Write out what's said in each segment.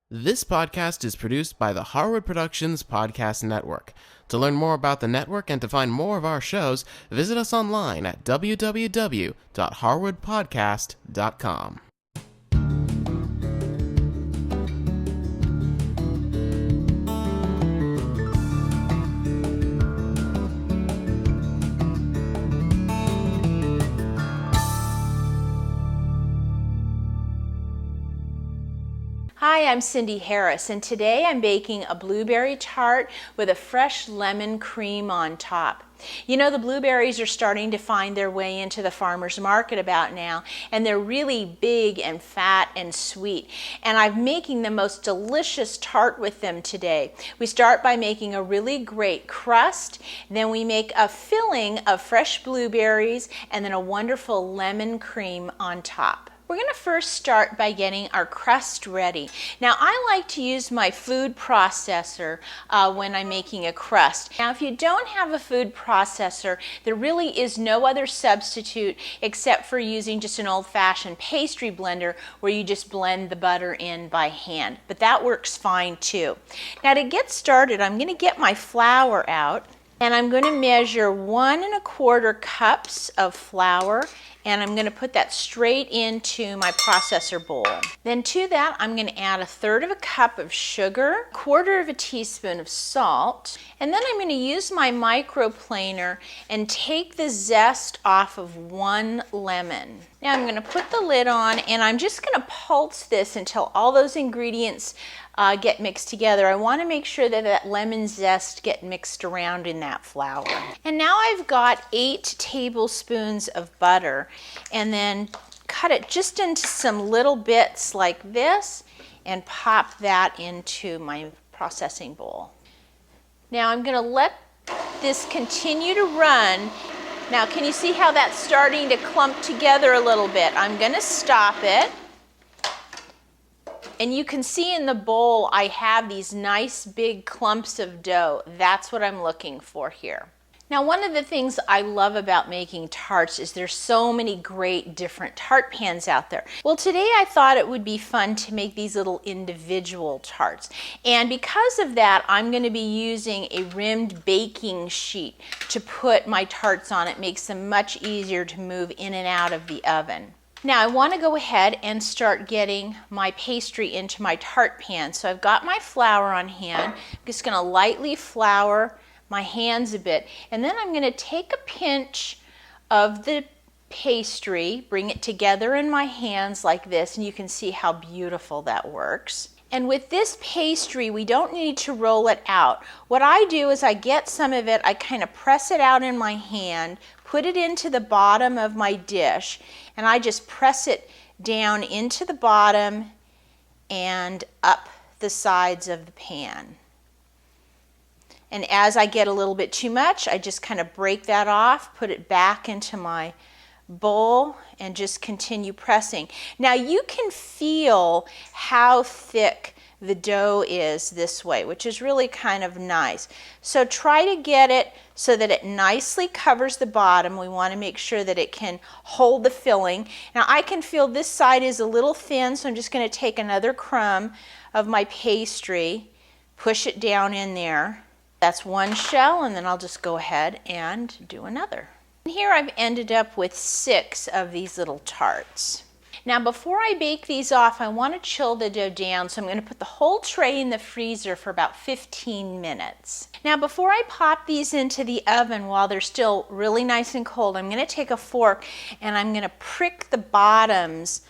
This podcast is produced by the Harwood Productions Podcast Network. To learn more about the network and to find more of our shows, visit us online at www.harwoodpodcast.com. Hi, I'm Cindy Harris, and today I'm baking a blueberry tart with a fresh lemon cream on top. You know, the blueberries are starting to find their way into the farmer's market about now, and they're really big and fat and sweet. And I'm making the most delicious tart with them today. We start by making a really great crust, then we make a filling of fresh blueberries, and then a wonderful lemon cream on top. We're going to first start by getting our crust ready. Now, I like to use my food processor when I'm making a crust. Now, if you don't have a food processor, there really is no other substitute except for using just an old-fashioned pastry blender where you just blend the butter in by hand. But that works fine too. Now, to get started, I'm going to get my flour out, and I'm going to measure 1 1/4 cups of flour, and I'm going to put that straight into my processor bowl. Then to that, I'm going to add 1/3 cup of sugar, 1/4 teaspoon of salt, and then I'm going to use my microplaner and take the zest off of 1 lemon. Now I'm going to put the lid on, and I'm just going to pulse this until all those ingredients get mixed together. I want to make sure that that lemon zest get mixed around in that flour. And now I've got 8 tablespoons of butter, and then cut it just into some little bits like this and pop that into my processing bowl. Now I'm going to let this continue to run. Now can you see how that's starting to clump together a little bit? I'm going to stop it. And you can see in the bowl I have these nice big clumps of dough. That's what I'm looking for here. Now, one of the things I love about making tarts is there's so many great different tart pans out there. Well, today I thought it would be fun to make these little individual tarts. And because of that, I'm going to be using a rimmed baking sheet to put my tarts on. It makes them much easier to move in and out of the oven. Now I want to go ahead and start getting my pastry into my tart pan. So I've got my flour on hand. I'm just going to lightly flour my hands a bit, and then I'm going to take a pinch of the pastry, bring it together in my hands like this, and you can see how beautiful that works. And with this pastry, we don't need to roll it out. What I do is I get some of it, I kind of press it out in my hand, put it into the bottom of my dish, and I just press it down into the bottom and up the sides of the pan. And as I get a little bit too much, I just kind of break that off, put it back into my bowl, and just continue pressing. Now you can feel how thick the dough is this way, which is really kind of nice. So try to get it so that it nicely covers the bottom. We want to make sure that it can hold the filling. Now I can feel this side is a little thin, so I'm just going to take another crumb of my pastry, push it down in there. That's one shell, and then I'll just go ahead and do another. And here I've ended up with 6 of these little tarts. Now before I bake these off, I want to chill the dough down, so I'm going to put the whole tray in the freezer for about 15 minutes. Now before I pop these into the oven while they're still really nice and cold, I'm going to take a fork and I'm going to prick the bottoms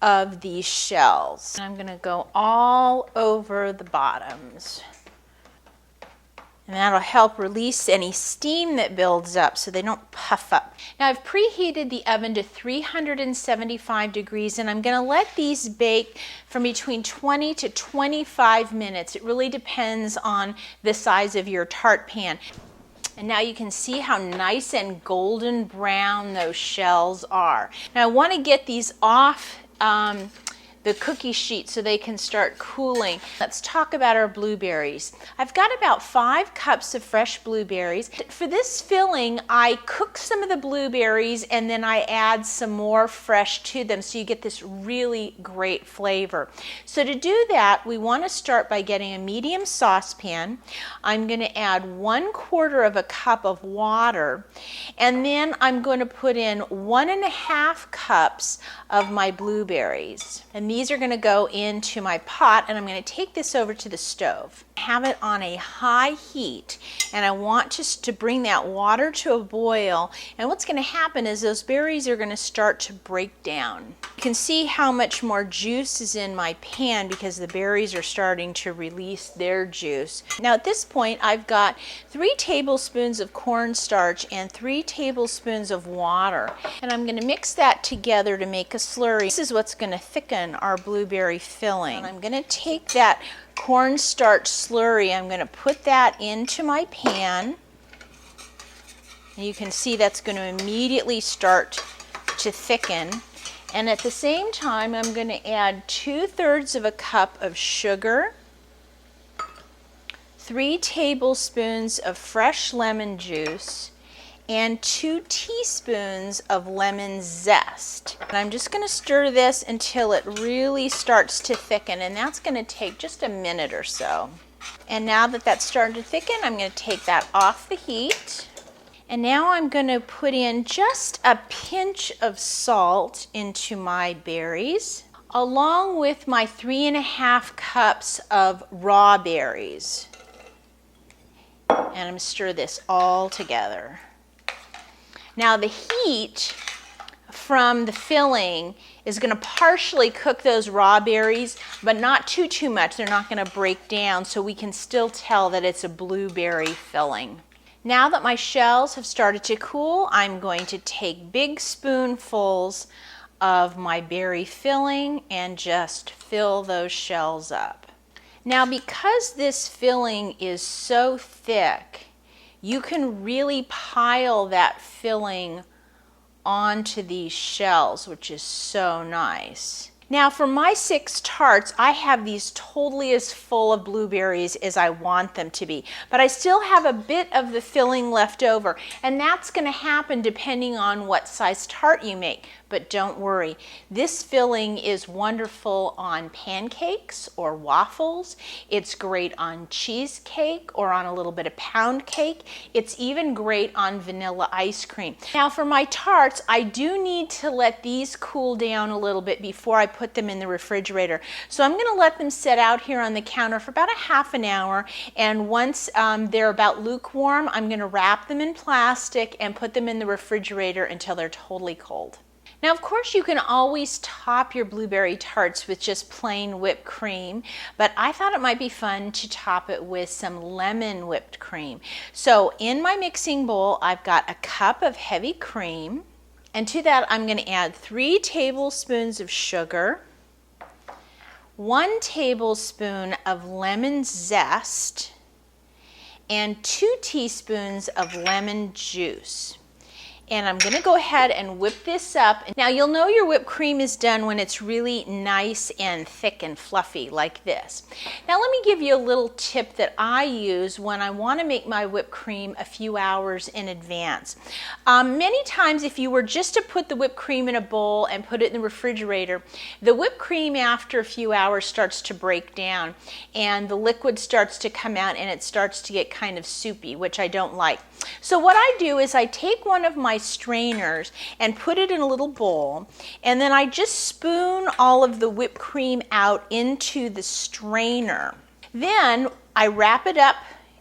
of these shells. And I'm going to go all over the bottoms. And that'll help release any steam that builds up so they don't puff up. Now I've preheated the oven to 375 degrees, and I'm going to let these bake from between 20 to 25 minutes. It really depends on the size of your tart pan. And now you can see how nice and golden brown those shells are. Now I want to get these off the cookie sheet so they can start cooling. Let's talk about our blueberries. I've got about 5 cups of fresh blueberries. For this filling, I cook some of the blueberries and then I add some more fresh to them so you get this really great flavor. So to do that, we want to start by getting a medium saucepan. I'm going to add 1/4 cup of water, and then I'm going to put in 1½ cups of my blueberries. And these are going to go into my pot, and I'm going to take this over to the stove. Have it on a high heat, and I want to bring that water to a boil. And what's going to happen is those berries are going to start to break down. You can see how much more juice is in my pan because the berries are starting to release their juice. Now at this point, I've got 3 tablespoons of cornstarch and 3 tablespoons of water, and I'm going to mix that together to make a slurry. This is what's going to thicken our blueberry filling. And I'm going to take that cornstarch slurry, I'm going to put that into my pan. And you can see that's going to immediately start to thicken. And at the same time, I'm going to add 2/3 cup of sugar, 3 tablespoons of fresh lemon juice, and 2 teaspoons of lemon zest. And I'm just going to stir this until it really starts to thicken, and that's going to take just a minute or so. And now that that's starting to thicken, I'm going to take that off the heat. And now I'm going to put in just a pinch of salt into my berries, along with my 3½ cups of raw berries. And I'm going to stir this all together. Now the heat from the filling is going to partially cook those raw berries, but not too much. They're not going to break down, so we can still tell that it's a blueberry filling. Now that my shells have started to cool, I'm going to take big spoonfuls of my berry filling and just fill those shells up. Now because this filling is so thick, you can really pile that filling onto these shells, which is so nice. Now for my 6 tarts, I have these totally as full of blueberries as I want them to be, but I still have a bit of the filling left over, and that's going to happen depending on what size tart you make. But don't worry, this filling is wonderful on pancakes or waffles. It's great on cheesecake or on a little bit of pound cake. It's even great on vanilla ice cream. Now for my tarts, I do need to let these cool down a little bit before I put them in the refrigerator. So I'm going to let them sit out here on the counter for about a ½ an hour, and once they're about lukewarm, I'm going to wrap them in plastic and put them in the refrigerator until they're totally cold. Now, of course, you can always top your blueberry tarts with just plain whipped cream, but I thought it might be fun to top it with some lemon whipped cream. So in my mixing bowl, I've got a cup of heavy cream, and to that I'm going to add 3 tablespoons of sugar, 1 tablespoon of lemon zest, and 2 teaspoons of lemon juice. And I'm going to go ahead and whip this up. Now you'll know your whipped cream is done when it's really nice and thick and fluffy like this. Now let me give you a little tip that I use when I want to make my whipped cream a few hours in advance. Many times if you were just to put the whipped cream in a bowl and put it in the refrigerator, the whipped cream after a few hours starts to break down and the liquid starts to come out and it starts to get kind of soupy, which I don't like. So what I do is I take one of my strainers and put it in a little bowl, and then I just spoon all of the whipped cream out into the strainer. Then I wrap it up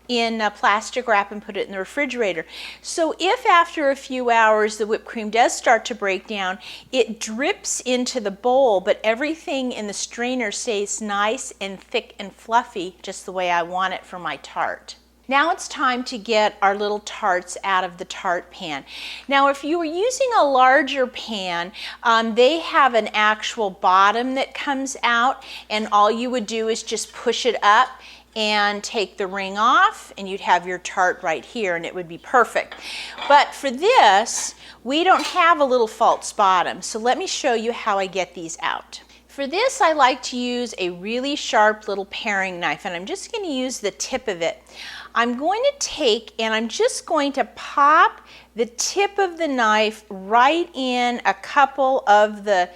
in a plastic wrap and put it in the refrigerator. So if after a few hours the whipped cream does start to break down, it drips into the bowl, but everything in the strainer stays nice and thick and fluffy, just the way I want it for my tart. Now it's time to get our little tarts out of the tart pan. Now if you were using a larger pan, they have an actual bottom that comes out, and all you would do is just push it up and take the ring off, and you'd have your tart right here, and it would be perfect. But for this, we don't have a little false bottom, so let me show you how I get these out. For For this, I like to use a really sharp little paring knife, and I'm just going to use the tip of it. I'm going to take and I'm just going to pop the tip of the knife right in a couple of the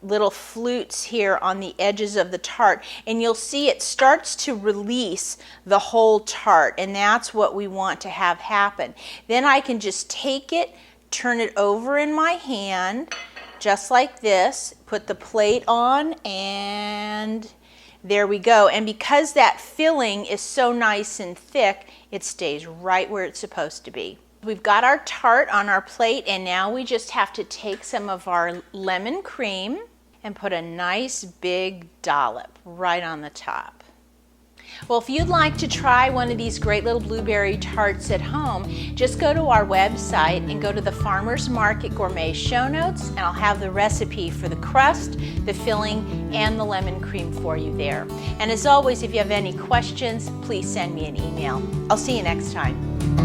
little flutes here on the edges of the tart, and you'll see it starts to release the whole tart, and that's what we want to have happen. Then I can just take it, turn it over in my hand just like this, put the plate on, and there we go. And because that filling is so nice and thick, it stays right where it's supposed to be. We've got our tart on our plate, and now we just have to take some of our lemon cream and put a nice big dollop right on the top. Well, if you'd like to try one of these great little blueberry tarts at home, just go to our website and go to the Farmers Market Gourmet show notes, and I'll have the recipe for the crust, the filling, and the lemon cream for you there. And as always, if you have any questions, please send me an email. I'll see you next time.